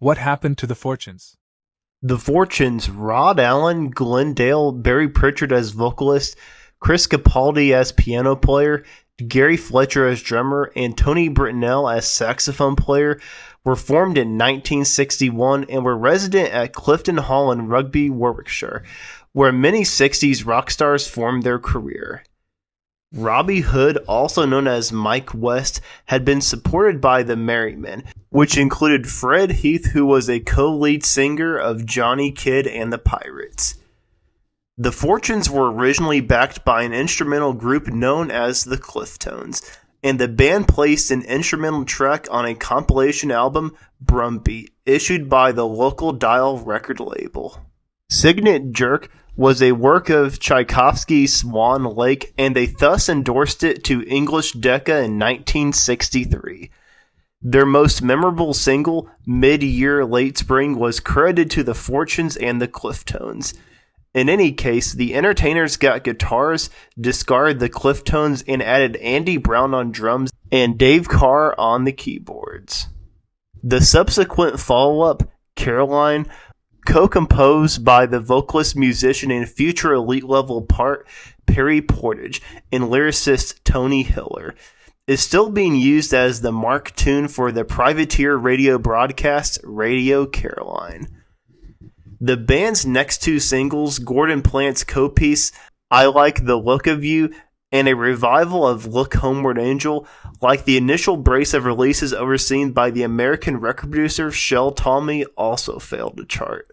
What happened to the Fortunes? The Fortunes, Rod Allen, Glenn Dale, Barry Pritchard as vocalist, Chris Capaldi as piano player, Gary Fletcher as drummer, and Tony Brittenell as saxophone player, were formed in 1961 and were resident at Clifton Hall in Rugby, Warwickshire, where many 60s rock stars formed their career. Robbie Hood, also known as Mike West, had been supported by the Merrymen, which included Fred Heath, who was a co-lead singer of Johnny Kidd and the Pirates. The Fortunes were originally backed by an instrumental group known as the Cliftones, and the band placed an instrumental track on a compilation album, Brumbeat, issued by the local Dial record label. Signet Jerk was a work of Tchaikovsky's Swan Lake, and they thus endorsed it to English Decca in 1963. Their most memorable single, Mid-Year Late Spring, was credited to the Fortunes and the Cliftones. In any case, the Entertainers got guitars, discarded the Cliftones, and added Andy Brown on drums and Dave Carr on the keyboards. The subsequent follow-up, Caroline, co-composed by the vocalist, musician, and future elite level part Perry Portage and lyricist Tony Hiller, is still being used as the mark tune for the privateer radio broadcast Radio Caroline. The band's next two singles, Gordon Plant's co-piece I Like the Look of You and a revival of Look Homeward Angel, like the initial brace of releases overseen by the American record producer Shel Talmy, also failed to chart.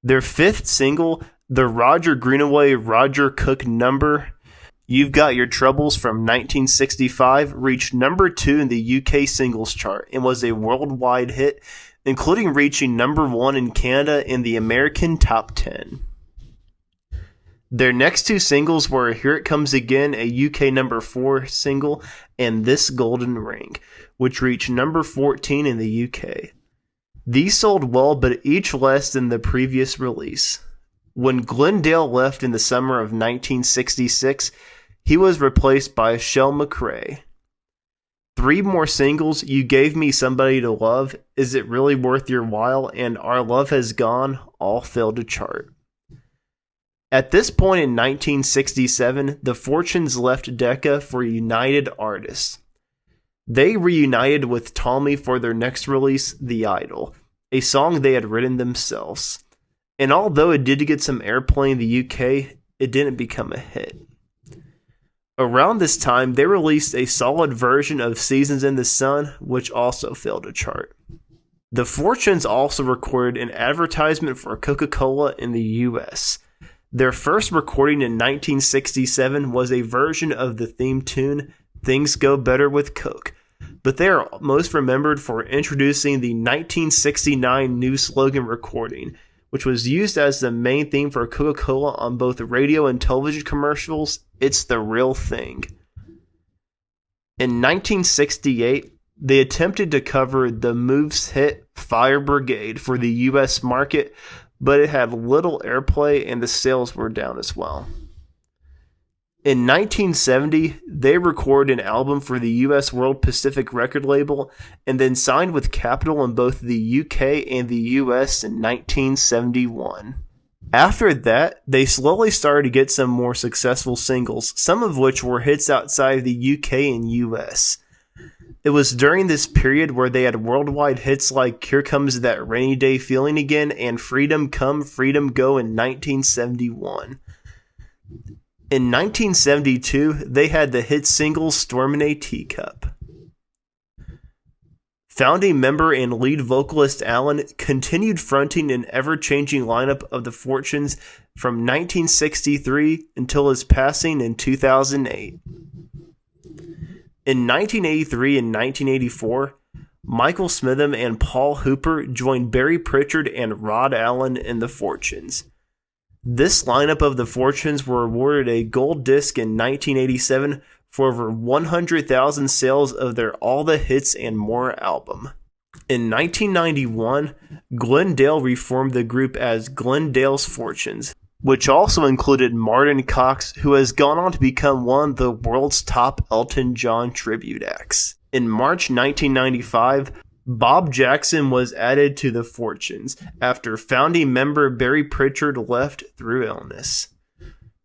Their fifth single, the Roger Greenaway Roger Cook number, You've Got Your Troubles from 1965, reached number 2 in the UK singles chart and was a worldwide hit, including reaching number 1 in Canada in the American Top 10. Their next two singles were Here It Comes Again, a UK number 4 single, and This Golden Ring, which reached number 14 in the UK. These sold well, but each less than the previous release. When Glenn Dale left in the summer of 1966, he was replaced by Shel McRae. Three more singles, You Gave Me Somebody to Love, Is It Really Worth Your While, and Our Love Has Gone, all failed to chart. At this point in 1967, the Fortunes left Decca for United Artists. They reunited with Talmy for their next release, The Idol, a song they had written themselves. And although it did get some airplay in the UK, it didn't become a hit. Around this time, they released a solid version of Seasons in the Sun, which also failed to chart. The Fortunes also recorded an advertisement for Coca-Cola in the US. Their first recording in 1967 was a version of the theme tune, Things Go Better with Coke, but they are most remembered for introducing the 1969 new slogan recording, which was used as the main theme for Coca-Cola on both radio and television commercials, It's the Real Thing. In 1968, they attempted to cover the Moves hit Fire Brigade for the US market, but it had little airplay and the sales were down as well. In 1970, they recorded an album for the US World Pacific record label and then signed with Capitol in both the UK and the US in 1971. After that, they slowly started to get some more successful singles, some of which were hits outside the UK and US. It was during this period where they had worldwide hits like Here Comes That Rainy Day Feeling Again and Freedom Come, Freedom Go in 1971. In 1972, they had the hit single Storm in a Teacup. Founding member and lead vocalist Allen continued fronting an ever-changing lineup of the Fortunes from 1963 until his passing in 2008. In 1983 and 1984, Michael Smitham and Paul Hooper joined Barry Pritchard and Rod Allen in the Fortunes. This lineup of the Fortunes were awarded a gold disc in 1987 for over 100,000 sales of their All the Hits and More album. In 1991, Glenn Dale reformed the group as Glenn Dale's Fortunes, which also included Martin Cox, who has gone on to become one of the world's top Elton John tribute acts. In March 1995, Bob Jackson was added to the Fortunes after founding member Barry Pritchard left through illness.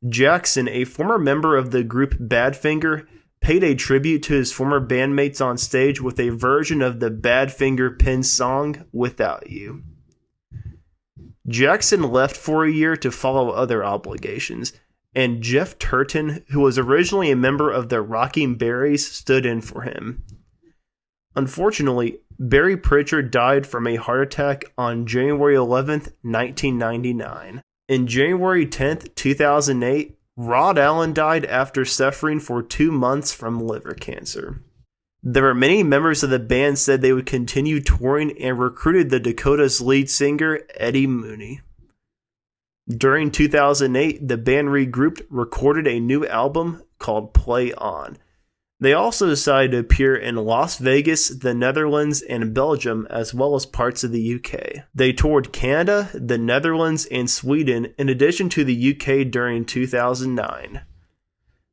Jackson, a former member of the group Badfinger, paid a tribute to his former bandmates on stage with a version of the Badfinger Pen song, Without You. Jackson left for a year to follow other obligations, and Jeff Turton, who was originally a member of the Rocking Berries, stood in for him. Unfortunately, Barry Pritchard died from a heart attack on January 11, 1999. In January 10, 2008, Rod Allen died after suffering for 2 months from liver cancer. There were many members of the band said they would continue touring and recruited the Dakotas' lead singer, Eddie Mooney. During 2008, the band regrouped, recorded a new album called Play On. They also decided to appear in Las Vegas, the Netherlands, and Belgium, as well as parts of the UK. They toured Canada, the Netherlands, and Sweden, in addition to the UK during 2009.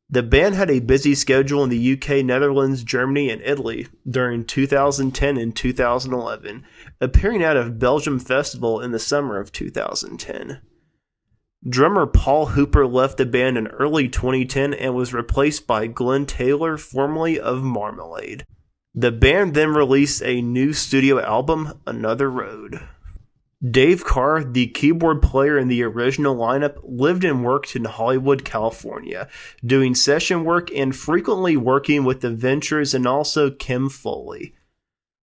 The band had a busy schedule in the UK, Netherlands, Germany, and Italy during 2010 and 2011, appearing at a Belgium festival in the summer of 2010. Drummer Paul Hooper left the band in early 2010 and was replaced by Glenn Taylor, formerly of Marmalade. The band then released a new studio album, Another Road. Dave Carr, the keyboard player in the original lineup, lived and worked in Hollywood, California, doing session work and frequently working with the Ventures and also Kim Foley.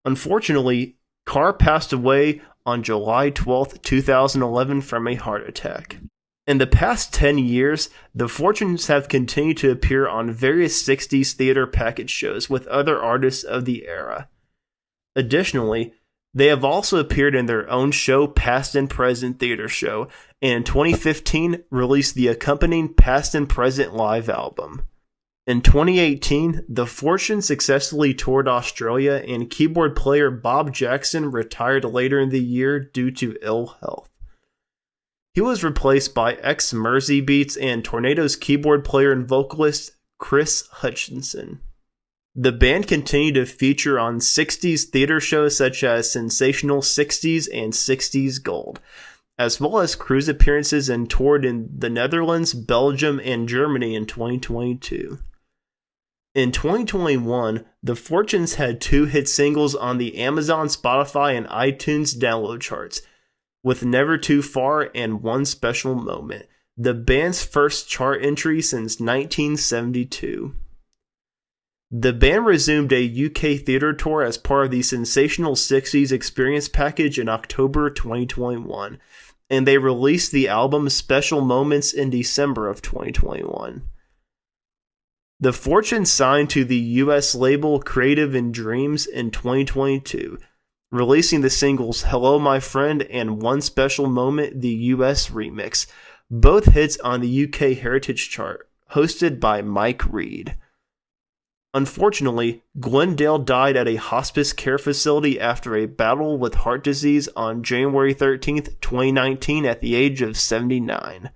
Unfortunately, Carr passed away on July 12, 2011 from a heart attack. In the past 10 years, the Fortunes have continued to appear on various 60s theater package shows with other artists of the era. Additionally, they have also appeared in their own show, Past and Present Theater Show, and in 2015 released the accompanying Past and Present live album. In 2018, the Fortunes successfully toured Australia, and keyboard player Bob Jackson retired later in the year due to ill health. He was replaced by ex-Mersey Beats and Tornado's keyboard player and vocalist Chris Hutchinson. The band continued to feature on 60s theater shows such as Sensational 60s and 60s Gold, as well as cruise appearances and toured in the Netherlands, Belgium, and Germany in 2022. In 2021, the Fortunes had 2 hit singles on the Amazon, Spotify, and iTunes download charts, with Never Too Far and One Special Moment, the band's first chart entry since 1972. The band resumed a UK theater tour as part of the Sensational 60s Experience package in October 2021, and they released the album Special Moments in December of 2021. The Fortunes signed to the US label Creative and Dreams in 2022, releasing the singles Hello My Friend and One Special Moment, the US remix, both hits on the UK Heritage Chart, hosted by Mike Reed. Unfortunately, Glenn Dale died at a hospice care facility after a battle with heart disease on January 13, 2019 at the age of 79.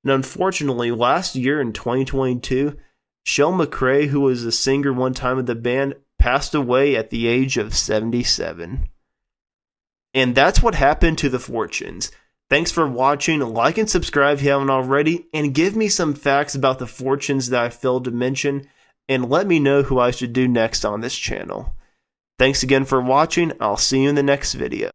And unfortunately, last year in 2022, Shel McRae, who was a singer one time of the band, passed away at the age of 77. And that's what happened to the Fortunes. Thanks for watching. Like and subscribe if you haven't already, and give me some facts about the Fortunes that I failed to mention, and let me know who I should do next on this channel. Thanks again for watching. I'll see you in the next video.